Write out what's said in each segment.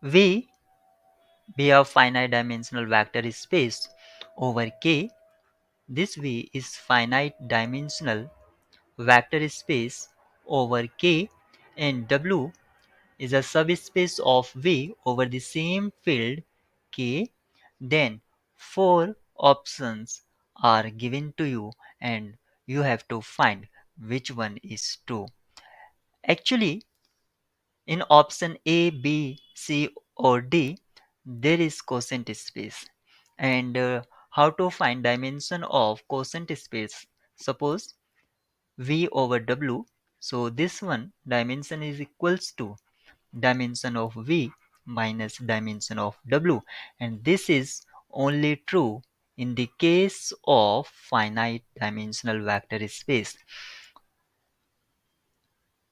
V be a finite dimensional vector space over K. This V is finite dimensional vector space over K, and W is a subspace of V over the same field K. Then four options are given to you and you have to find which one is true. Actually, in option A, B, C or D, there is quotient space. And how to find dimension of quotient space? Suppose V over W. So this one dimension is equals to dimension of V minus dimension of W, and this is only true in the case of finite dimensional vector space.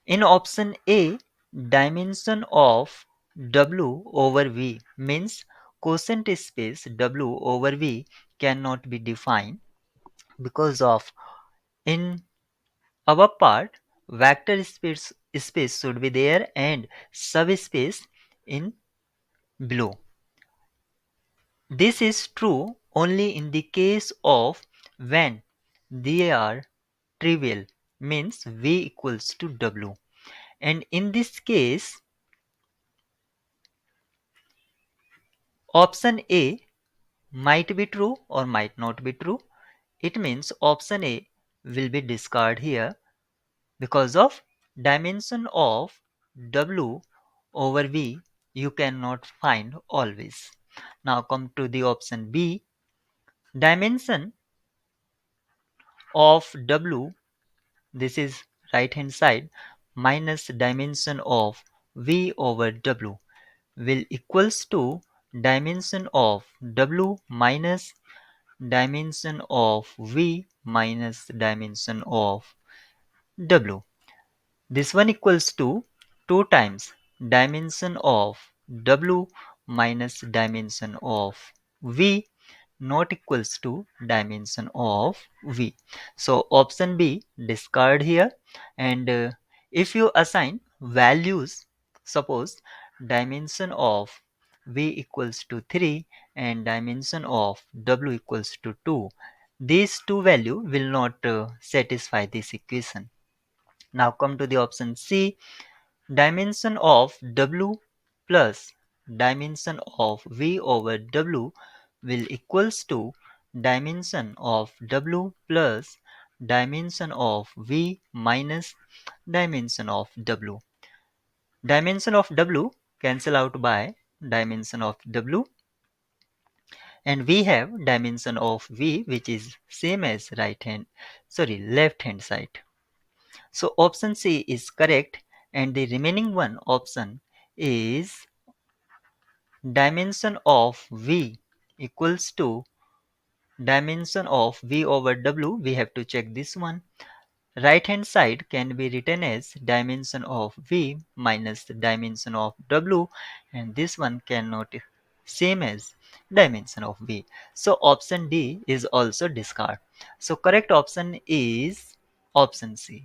In option A, dimension of W over V means quotient space W over V cannot be defined because of in our part vector space should be there and subspace in below. This is true only in the case of when they are trivial, means V equals to W. And in this case, option A might be true or might not be true. It means option A will be discarded here because of dimension of W over V you cannot find always. Now come to the option B. Dimension of W, this is right hand side, minus dimension of V over W will equals to dimension of W minus dimension of V minus dimension of W. This one equals to 2 times dimension of W minus dimension of V not equals to dimension of V. So option B discard here, and if you assign values, suppose dimension of V equals to 3 and dimension of W equals to 2, these two value will not satisfy this equation. Now come to the option C. Dimension of W plus dimension of V over W will equals to dimension of W plus dimension of V minus dimension of W. Dimension of W cancel out by dimension of W, and we have dimension of V which is same as left hand side. So option C is correct, and the remaining one option is dimension of V equals to dimension of V over W. We have to check this one. Right hand side can be written as dimension of V minus the dimension of W, and this one cannot same as dimension of V. So option D is also discard. So correct option is option C.